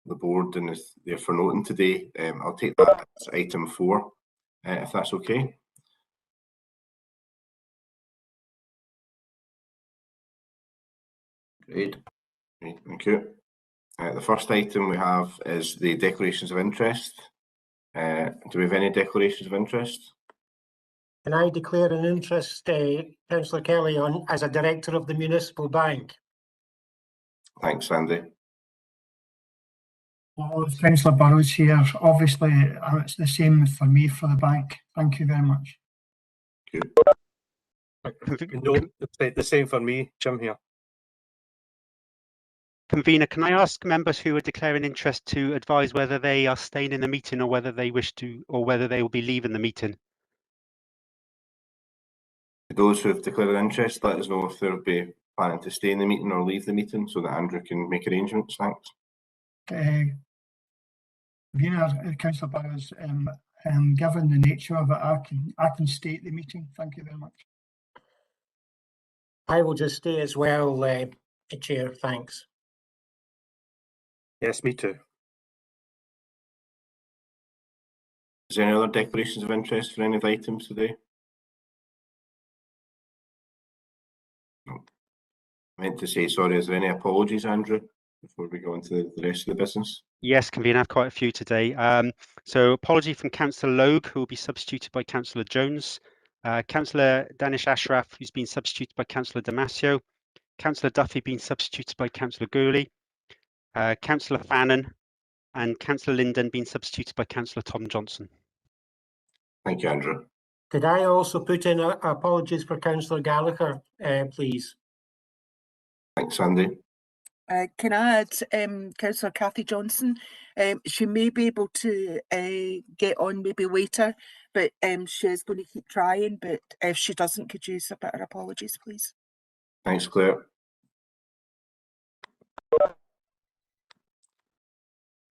the board and is there for noting today. I'll take that as item 4, if that's okay. Great. Thank you. The first item we have is the declarations of interest. Do we have any declarations of interest? Can I declare an interest, Councillor Kelly, as a director of the Municipal Bank? Thanks, Andy. Well, Councillor Burrows here. Obviously, it's the same for me for the bank. Thank you very much. Thank you. No, the same for me, Jim here. Convener, can I ask members who are declaring interest to advise whether they are staying in the meeting or whether they wish to, or whether they will be leaving the meeting? Those who have declared interest, let us know if they'll be planning to stay in the meeting or leave the meeting so that Andrew can make arrangements. Thanks. Councillor Burrows, given the nature of it, I can stay at the meeting. Thank you very much. I will just stay as well, Chair. Thanks. Yes, me too. Is there any other declarations of interest for any of the items today? No. I meant to say, sorry, is there any apologies, Andrew, before we go into the rest of the business? Yes, Convener, I have quite a few today. So apology from Councillor Logue, who will be substituted by Councillor Jones. Councillor Danish Ashraf, who's been substituted by Councillor Damasio. Councillor Duffy being substituted by Councillor Gourley. Councillor Fannin and Councillor Linden being substituted by Councillor Tom Johnson. Thank you, Andrew. Could I also put in apologies for Councillor Gallagher, please? Thanks, Andy. Can I add Councillor Cathy Johnson? She may be able to get on maybe later, but she's going to keep trying. But if she doesn't, could you submit her apologies, please? Thanks, Claire.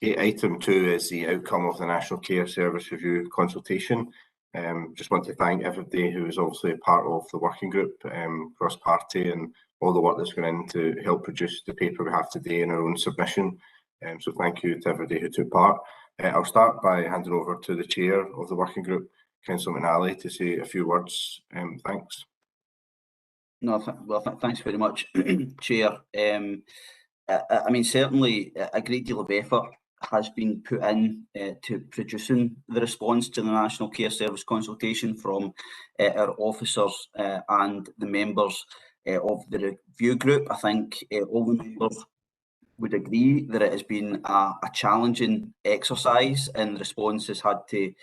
Okay, item 2 is the outcome of the National Care Service Review consultation. Just want to thank everybody who is obviously part of the working group, cross-party, and all the work that's gone in to help produce the paper we have today in our own submission. So thank you to everybody who took part. I'll start by handing over to the chair of the working group, Councillor McNally, to say a few words. Thanks. No, thanks very much, Chair. I mean, certainly a great deal of effort has been put in to producing the response to the National Care Service consultation from our officers and the members of the review group. I think all the members would agree that it has been a challenging exercise, and the response has had to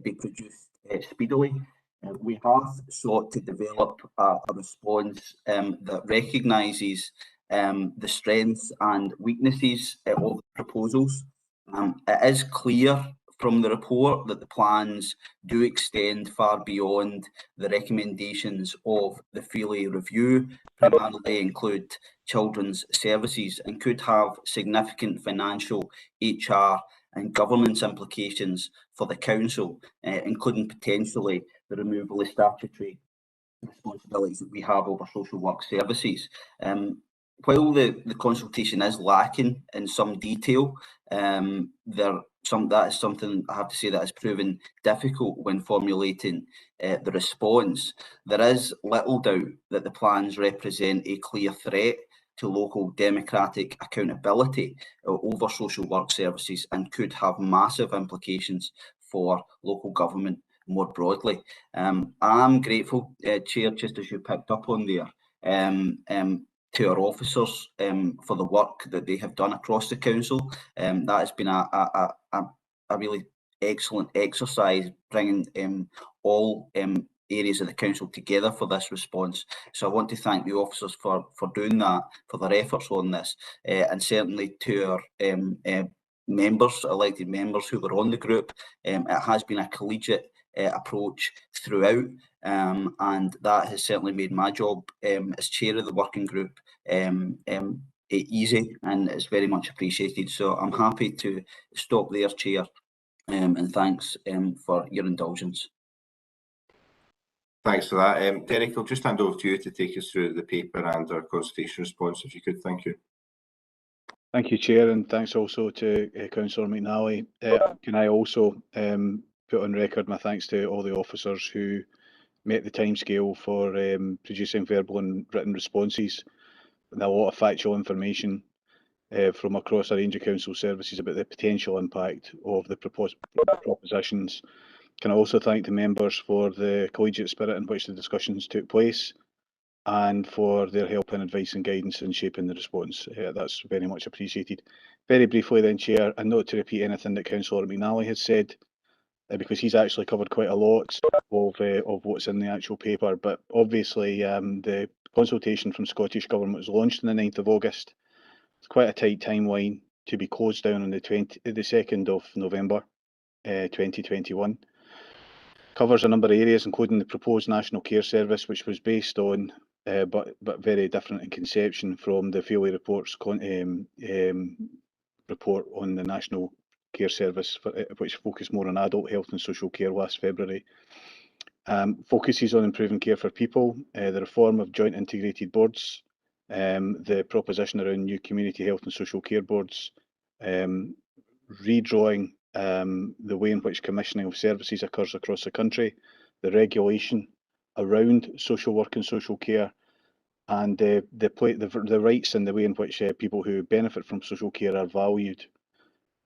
be produced speedily. We have sought to develop a response that recognises the strengths and weaknesses of the proposals. It is clear from the report that the plans do extend far beyond the recommendations of the Feely review, primarily include children's services, and could have significant financial, HR and governance implications for the council, including potentially the removal of statutory responsibilities that we have over social work services. While the consultation is lacking in some detail, that is something I have to say that has proven difficult when formulating the response. There is little doubt that the plans represent a clear threat to local democratic accountability over social work services and could have massive implications for local government more broadly. I'm grateful, Chair, just as you picked up on there, to our officers for the work that they have done across the council. That has been a really excellent exercise, bringing all areas of the council together for this response. So I want to thank the officers for doing that, for their efforts on this, and certainly to our members, elected members who were on the group. It has been a collegiate approach throughout, and that has certainly made my job as chair of the working group easy, and it's very much appreciated. So I'm happy to stop there, Chair, and thanks for your indulgence. Thanks for that. Derek, I'll just hand over to you to take us through the paper and our consultation response, if you could. Thank you. Thank you, Chair, and thanks also to Councillor McNally. Can I also put on record my thanks to all the officers who met the timescale for producing verbal and written responses, and a lot of factual information from across a range of council services about the potential impact of the propositions. Can I also thank the members for the collegiate spirit in which the discussions took place, and for their help and advice and guidance in shaping the response. That's very much appreciated. Very briefly then, Chair, and not to repeat anything that Councillor McNally has said, because he's actually covered quite a lot of what's in the actual paper, but obviously the consultation from Scottish Government was launched on the 9th of August. It's quite a tight timeline to be closed down on the 2nd of November 2021. Covers a number of areas, including the proposed National Care Service, which was based on but very different in conception from the Feely Report's report on the National Care Service, which focused more on adult health and social care last February. Focuses on improving care for people, the reform of joint integrated boards, the proposition around new community health and social care boards, redrawing the way in which commissioning of services occurs across the country, the regulation around social work and social care, and the rights and the way in which people who benefit from social care are valued.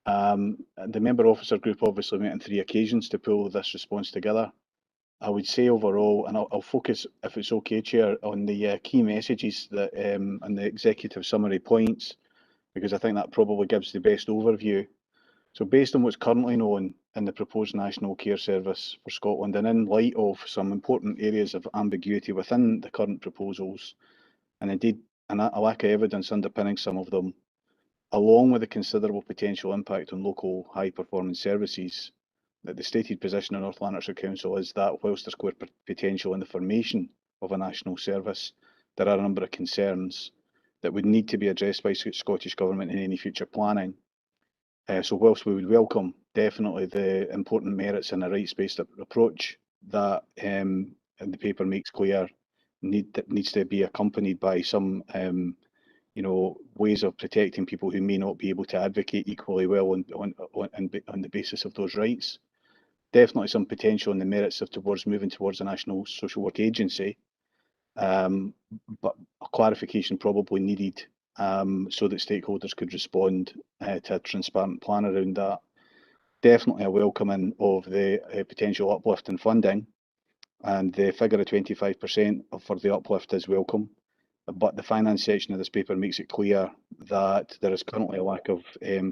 The member officer group obviously met on 3 occasions to pull this response together. I would say overall, and I'll focus, if it's okay, Chair, on the key messages that and the executive summary points, because I think that probably gives the best overview. So based on what's currently known in the proposed National Care Service for Scotland, and in light of some important areas of ambiguity within the current proposals, and indeed a lack of evidence underpinning some of them, along with the considerable potential impact on local high-performance services, that the stated position of North Lanarkshire Council is that whilst there's clear potential in the formation of a national service, there are a number of concerns that would need to be addressed by Scottish Government in any future planning. So whilst we would welcome definitely the important merits in a rights-based approach that the paper makes clear needs to be accompanied by some ways of protecting people who may not be able to advocate equally well on the basis of those rights. Definitely some potential in the merits of moving towards a national social work agency, but a clarification probably needed so that stakeholders could respond to a transparent plan around that. Definitely a welcoming of the potential uplift in funding, and the figure of 25% for the uplift is welcome. But the finance section of this paper makes it clear that there is currently a lack of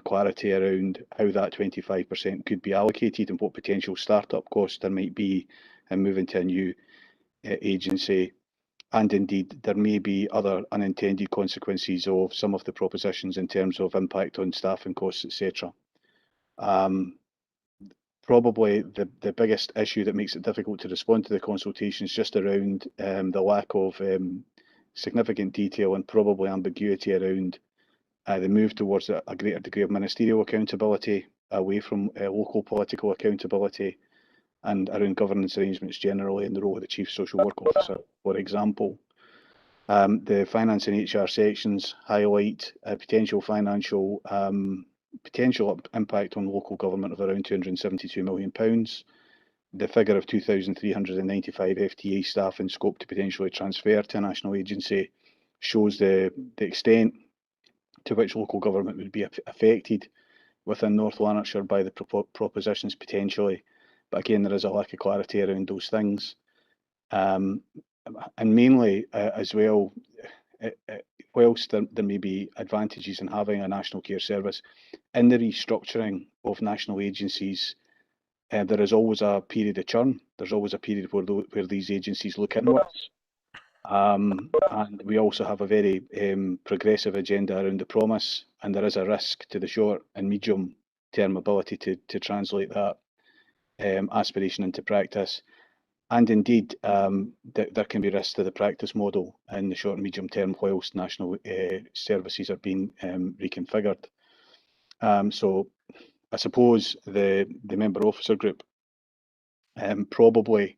clarity around how that 25% could be allocated and what potential start-up costs there might be in moving to a new agency. And indeed, there may be other unintended consequences of some of the propositions in terms of impact on staffing costs, etc. Probably the biggest issue that makes it difficult to respond to the consultation is just around the lack of significant detail and probably ambiguity around the move towards a greater degree of ministerial accountability away from local political accountability, and around governance arrangements generally, and the role of the Chief Social Work Officer, for example. The finance and HR sections highlight a potential financial impact on local government of around £272 million. The figure of 2,395 FTE staff in scope to potentially transfer to a national agency shows the extent to which local government would be affected within North Lanarkshire by the propositions potentially. But again, there is a lack of clarity around those things. And mainly as well, whilst there may be advantages in having a national care service, in the restructuring of national agencies, there is always a period of churn. There's always a period where these agencies look inwards. And we also have a very progressive agenda around the promise, and there is a risk to the short and medium term ability to translate that aspiration into practice. And indeed, there can be risks to the practice model in the short and medium term whilst national services are being reconfigured. So I suppose the member officer group probably,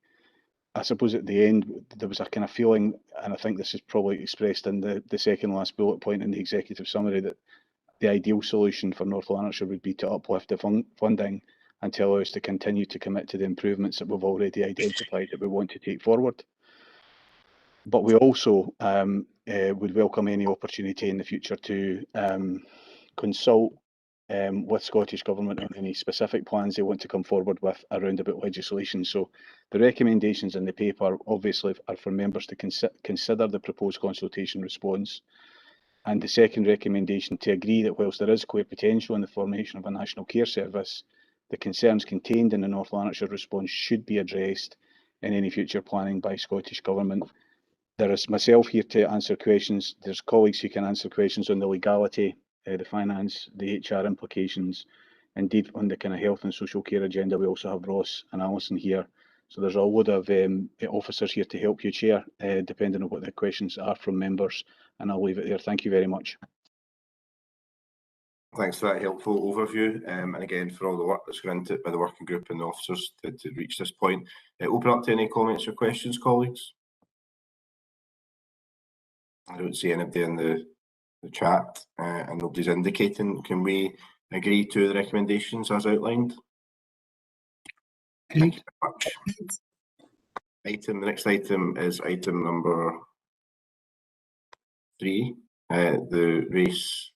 I suppose at the end there was a kind of feeling, and I think this is probably expressed in the second last bullet point in the executive summary, that the ideal solution for North Lanarkshire would be to uplift the funding and to allow us to continue to commit to the improvements that we've already identified that we want to take forward. But we also would welcome any opportunity in the future to consult with Scottish Government on any specific plans they want to come forward with around about legislation. So the recommendations in the paper obviously are for members to consider the proposed consultation response. And the second recommendation to agree that whilst there is clear potential in the formation of a national care service, the concerns contained in the North Lanarkshire response should be addressed in any future planning by Scottish Government. There is myself here to answer questions. There's colleagues who can answer questions on the legality, the finance, the HR implications. Indeed, on the kind of health and social care agenda, we also have Ross and Alison here. So there's a load of officers here to help you, Chair, depending on what the questions are from members. And I'll leave it there. Thank you very much. Thanks for that helpful overview, and again for all the work that's gone into it by the working group and the officers to reach this point. Open up to any comments or questions, colleagues. I don't see anybody in the chat, and nobody's indicating. Can we agree to the recommendations as outlined? Thank you very much. The next item is item number 3, the race.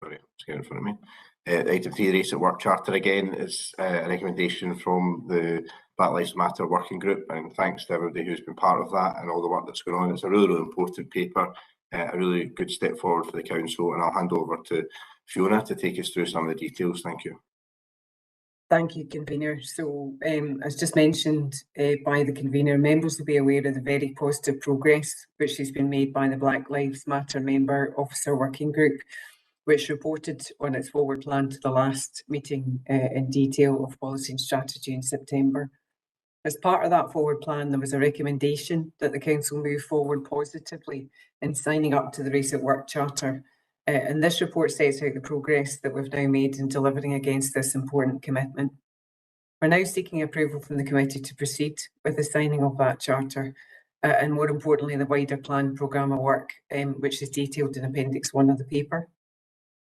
Sorry, it's getting in front of me. Item 3, Race at Work Charter, again is a recommendation from the Black Lives Matter working group, and thanks to everybody who's been part of that and all the work that's going on. It's a really important paper, a really good step forward for the council, and I'll hand over to Fiona to take us through some of the details. Thank you. Thank you, Convener. So, as just mentioned by the Convener, members will be aware of the very positive progress which has been made by the Black Lives Matter member officer working group, which reported on its forward plan to the last meeting in detail of policy and strategy in September. As part of that forward plan, there was a recommendation that the council move forward positively in signing up to the Race at Work Charter. And this report sets out the progress that we've now made in delivering against this important commitment. We're now seeking approval from the committee to proceed with the signing of that charter, and more importantly, the wider planned programme of work, which is detailed in Appendix 1 of the paper.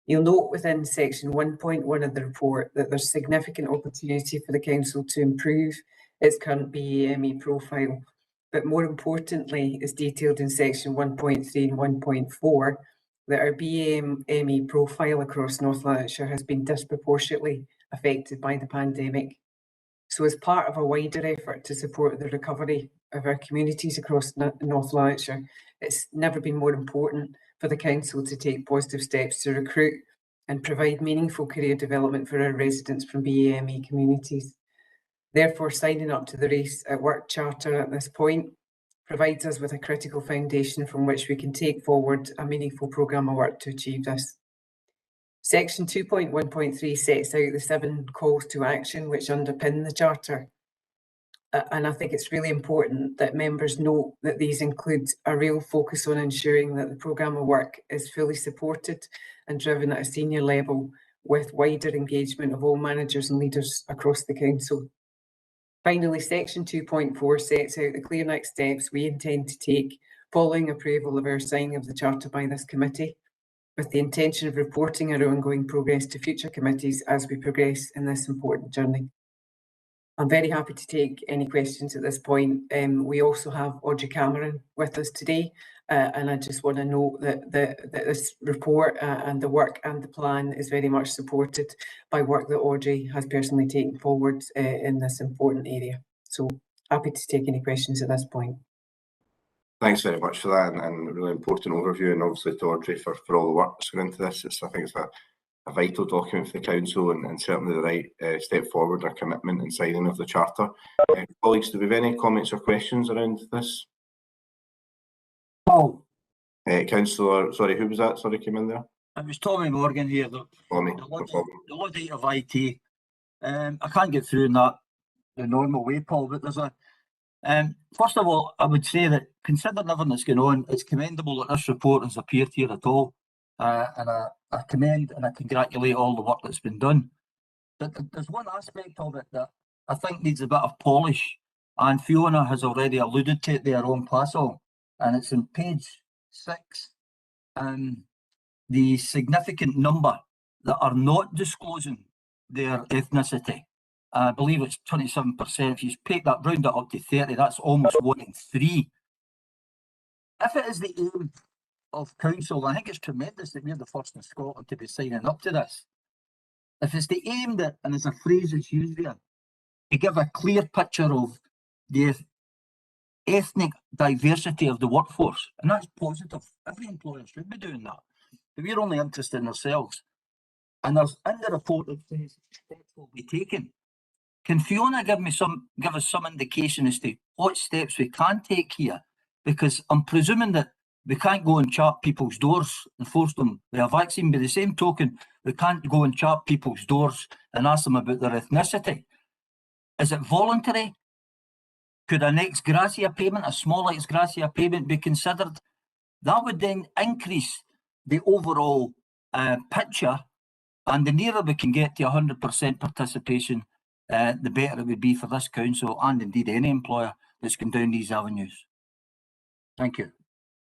You'll note within section 1.1 of the report that there's significant opportunity for the council to improve its current BAME profile, but more importantly, as detailed in section 1.3 and 1.4, that our BAME profile across North Lanarkshire has been disproportionately affected by the pandemic. So as part of a wider effort to support the recovery of our communities across North Lanarkshire, it's never been more important for the council to take positive steps to recruit and provide meaningful career development for our residents from BAME communities. Therefore, signing up to the Race at Work Charter at this point provides us with a critical foundation from which we can take forward a meaningful programme of work to achieve this. Section 2.1.3 sets out the 7 calls to action which underpin the Charter. And I think it's really important that members note that these include a real focus on ensuring that the programme of work is fully supported and driven at a senior level with wider engagement of all managers and leaders across the council. Finally, section 2.4 sets out the clear next steps we intend to take following approval of our signing of the Charter by this committee, with the intention of reporting our ongoing progress to future committees as we progress in this important journey. I'm very happy to take any questions at this point. We also have Audrey Cameron with us today, and I just want to note that this report and the work and the plan is very much supported by work that Audrey has personally taken forward in this important area. So happy to take any questions at this point. Thanks very much for that, and a really important overview, and obviously to Audrey for all the work that's gone into this. I think it's a vital document for the council, and certainly the right step forward, a commitment in signing of the Charter. Colleagues, do we have any comments or questions around this? Oh. Councillor, sorry, who was that? Sorry, came in there. It was Tommy Morgan here. Tommy, the Luddite of IT. I can't get through in that the normal way, Paul, but there's a first of all, I would say that considering everything that's going on, it's commendable that this report has appeared here at all. And I commend and I congratulate all the work that's been done. But there's one aspect of it that I think needs a bit of polish, and Fiona has already alluded to it there on Passel, and it's in page 6. the significant number that are not disclosing their ethnicity. I believe it's 27%. If you take that, round it up to 30, that's almost 1 in 3. If it is the aim of council, I think it's tremendous that we're the first in Scotland to be signing up to this. If it's the aim that, and there's a phrase that's used there, to give a clear picture of the ethnic diversity of the workforce, and that's positive. Every employer should be doing that. But we're only interested in ourselves. And there's in the report that says steps will be taken. Can Fiona give us some indication as to what steps we can take here? Because I'm presuming that we can't go and chart people's doors and force them with a vaccine. By the same token, we can't go and chart people's doors and ask them about their ethnicity. Is it voluntary? Could an ex gratia payment, a small ex gratia payment, be considered? That would then increase the overall picture, and the nearer we can get to 100% participation, the better it would be for this council and indeed any employer that's going down these avenues. Thank you.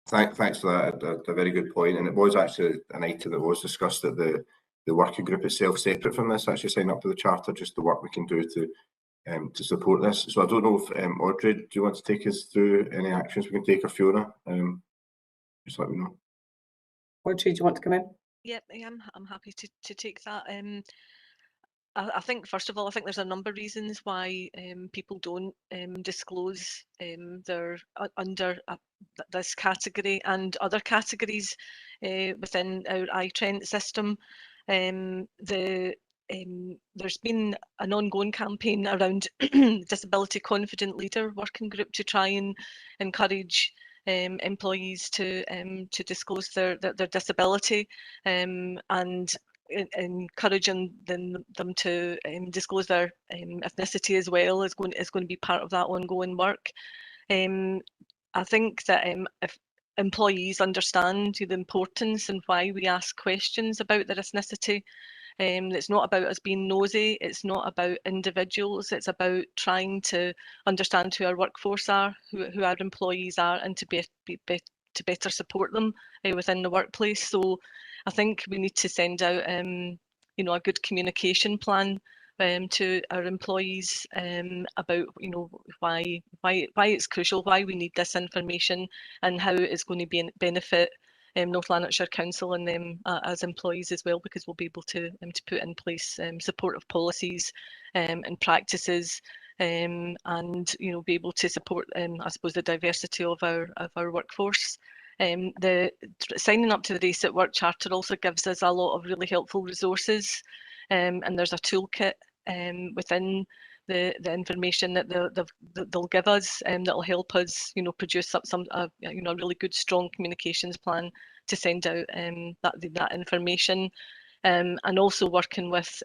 Thanks for that. A very good point. And it was actually an item that was discussed at the working group itself, separate from this, actually signing up to the charter, just the work we can do to support this. So I don't know if Audrey, do you want to take us through any actions we can take, or Fiona? Just let me know. Audrey, do you want to come in? Yep, I am. I'm happy to take that. I think, first of all, I think there's a number of reasons why people don't disclose their under this category and other categories within our iTrent system. There's been an ongoing campaign around Disability Confident Leader Working Group to try and encourage employees to disclose their disability and encouraging them to disclose their ethnicity as well is going to be part of that ongoing work. I think that if employees understand the importance and why we ask questions about their ethnicity, it's not about us being nosy, it's not about individuals, it's about trying to understand who our workforce are, who our employees are, and to to better support them within the workplace. So I think we need to send out a good communication plan to our employees about why it's crucial, why we need this information, and how it's going to benefit North Lanarkshire Council and them as employees as well, because we'll be able to put in place supportive policies and practices, and be able to support I suppose the diversity of our workforce. The signing up to the Race at Work Charter also gives us a lot of really helpful resources, and there's a toolkit within the information that they'll give us, that'll help us produce a really good strong communications plan to send out that information, and also working with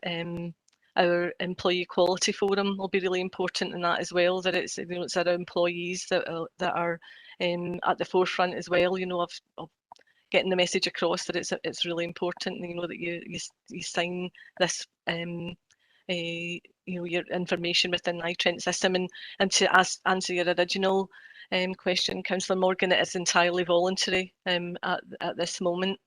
our employee equality forum will be really important in that as well, that it's it's our employees that are at the forefront as well, of getting the message across that it's really important, that you sign this your information within the iTrent system. And to answer your original question, Councillor Morgan, it is entirely voluntary at this moment.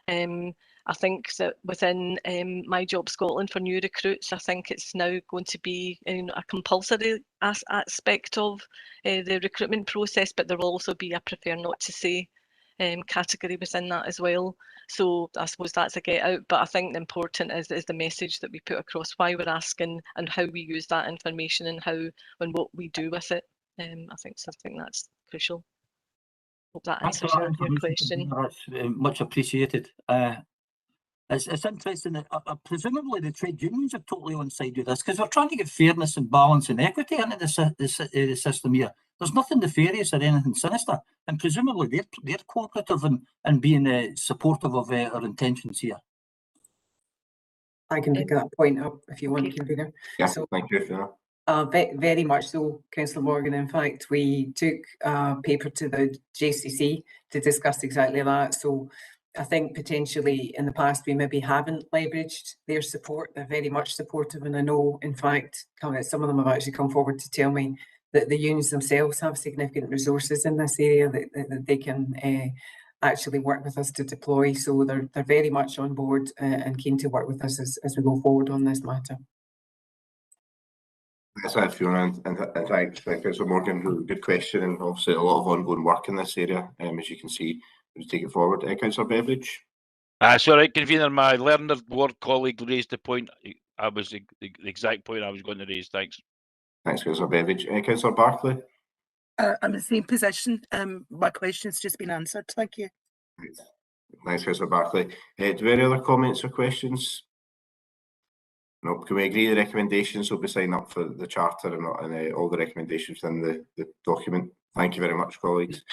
I think that within My Job Scotland for new recruits, I think it's now going to be a compulsory aspect of the recruitment process, but there will also be a prefer not to say category within that as well. So I suppose that's a get out, but I think the important is the message that we put across, why we're asking and how we use that information and and what we do with it. I think that's crucial. Hope that answers your question. That's much appreciated. It's interesting that presumably the trade unions are totally on side with this, because we're trying to get fairness and balance and equity into the system here. There's nothing nefarious or anything sinister, and presumably they're cooperative and being supportive of our intentions here. I can pick that point up if you want, Convener. Yeah, so, thank you, Fiona. Very much so, Councillor Morgan. In fact, we took a paper to the JCC to discuss exactly that. So I think potentially in the past we maybe haven't leveraged their support. They're very much supportive, and I know, in fact, some of them have actually come forward to tell me that the unions themselves have significant resources in this area that they can actually work with us to deploy. So they're very much on board and keen to work with us as we go forward on this matter. Thanks, Fiona, and thanks, Councillor Morgan. Good question, and obviously a lot of ongoing work in this area. As you can see, we'll take it forward. Councillor Beveridge. Sorry, Convener, my learned ward colleague raised the point. I was the exact point I was going to raise. Thanks. Thanks, Councillor Beveridge. Councillor Barclay. I'm in the same position. My question's just been answered. Thank you. Thanks, Councillor Barclay. Do we have any other comments or questions? No. Can we agree the recommendations will be signed up for the charter and all the recommendations within the document? Thank you very much, colleagues.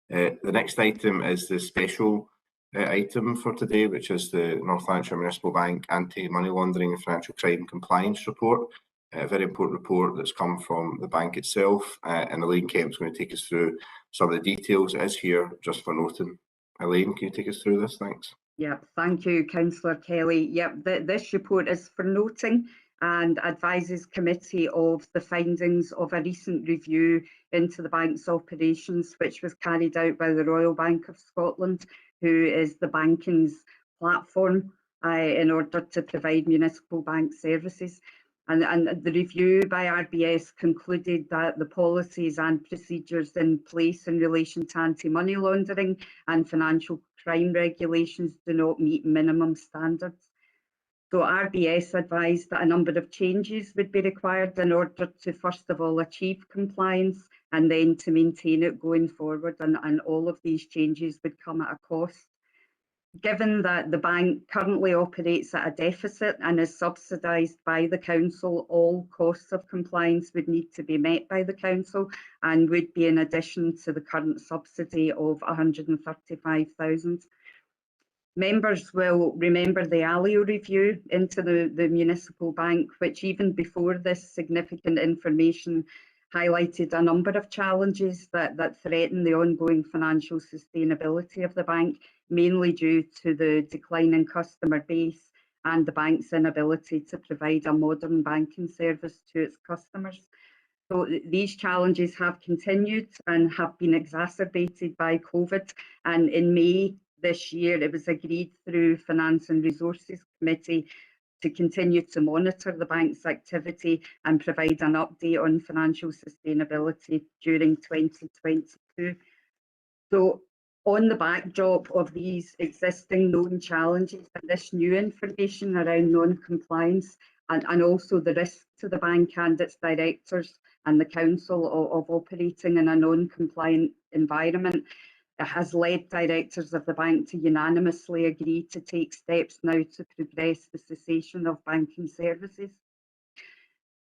The next item is the special item for today, which is the North Lanarkshire Municipal Bank Anti-Money Laundering and Financial Crime Compliance Report. A very important report that's come from the bank itself, and Elaine Kemp's going to take us through some of the details. It is here just for noting. Elaine, can you take us through this? Thanks. Yeah, thank you, Councillor Kelly. Yep, this report is for noting and advises committee of the findings of a recent review into the bank's operations, which was carried out by the Royal Bank of Scotland, who is the banking's platform in order to provide municipal bank services. And the review by RBS concluded that the policies and procedures in place in relation to anti-money laundering and financial crime regulations do not meet minimum standards. So RBS advised that a number of changes would be required in order to first of all achieve compliance and then to maintain it going forward, and all of these changes would come at a cost. Given that the bank currently operates at a deficit and is subsidised by the council, all costs of compliance would need to be met by the council and would be in addition to the current subsidy of £135,000. Members will remember the ALIO review into the municipal bank, which even before this significant information highlighted a number of challenges that threaten the ongoing financial sustainability of the bank, mainly due to the declining customer base and the bank's inability to provide a modern banking service to its customers. So these challenges have continued and have been exacerbated by COVID, and in May this year it was agreed through Finance and Resources Committee to continue to monitor the bank's activity and provide an update on financial sustainability during 2022. So on the backdrop of these existing known challenges and this new information around non-compliance and also the risk to the bank and its directors and the council of operating in a non-compliant environment, it has led directors of the bank to unanimously agree to take steps now to progress the cessation of banking services.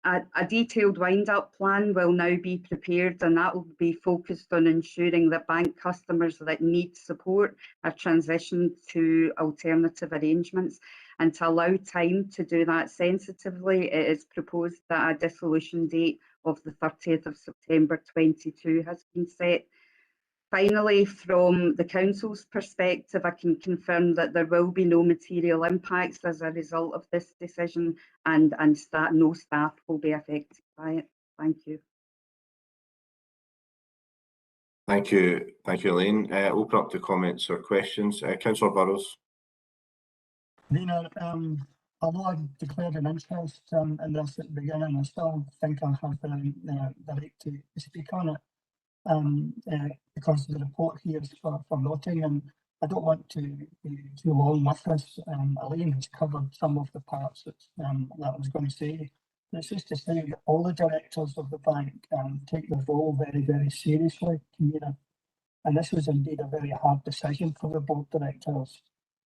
A detailed wind-up plan will now be prepared, and that will be focused on ensuring that bank customers that need support are transitioned to alternative arrangements. And to allow time to do that sensitively, it is proposed that a dissolution date of the 30th of September 2022 has been set. Finally, from the council's perspective, I can confirm that there will be no material impacts as a result of this decision, and no staff will be affected by it. Thank you. Thank you, Elaine. Open up to comments or questions. Councillor Burrows. Nina, although I declared an interest in this at the beginning, I still think I have the right to speak on it. Because the report here is for noting, and I don't want to be too long with this. Elaine has covered some of the parts that I was going to say. It's just to say that all the directors of the bank take their role very, very seriously, and this was indeed a very hard decision for the board directors.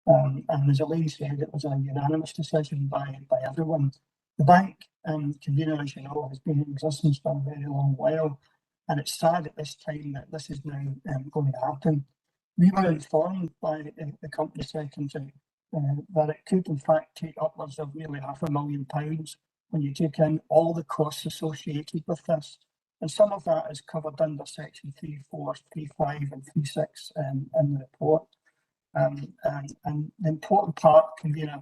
And as Elaine said, it was a unanimous decision by everyone. The bank, convener, as you know, has been in existence for a very long while. And it's sad at this time that this is now going to happen. We were informed by the company secretary that it could in fact take upwards of nearly £500,000 when you take in all the costs associated with this. And some of that is covered under section 3.4, 3.5 and 3.6 in the report. And the important part, convener,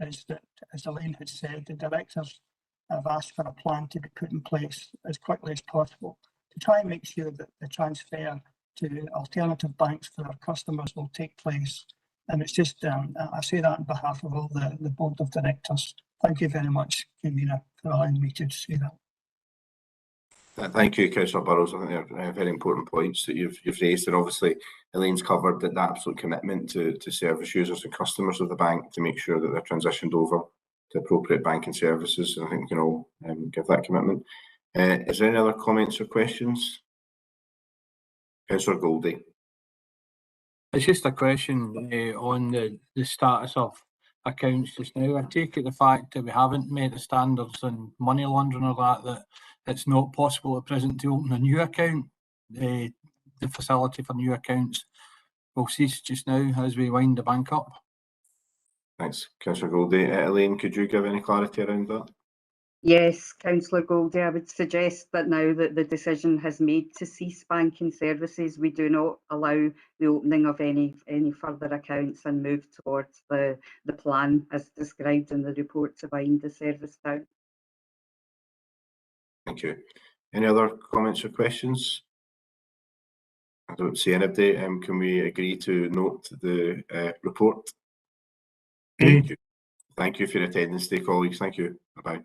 is that, as Elaine had said, the directors have asked for a plan to be put in place as quickly as possible to try and make sure that the transfer to alternative banks for our customers will take place. And it's just, I say that on behalf of all the board of directors. Thank you very much, Convener, for allowing me to say that. Thank you, Councillor Burrows. I think they're very important points that you've raised, and obviously Elaine's covered the absolute commitment to service users and customers of the bank to make sure that they're transitioned over to appropriate banking services, and I think we can all give that commitment. Is there any other comments or questions? Councillor Goldie. It's just a question on the status of accounts just now. I take it the fact that we haven't met the standards on money laundering or that it's not possible at present to open a new account. The facility for new accounts will cease just now as we wind the bank up. Thanks, Councillor Goldie. Elaine, could you give any clarity around that? Yes, Councillor Goldie, I would suggest that now that the decision has made to cease banking services, we do not allow the opening of any further accounts and move towards the plan as described in the report to wind the service down. Thank you. Any other comments or questions? I don't see anybody. Can we agree to note the report? Thank you. Thank you for your attendance today, colleagues. Thank you. Bye-bye.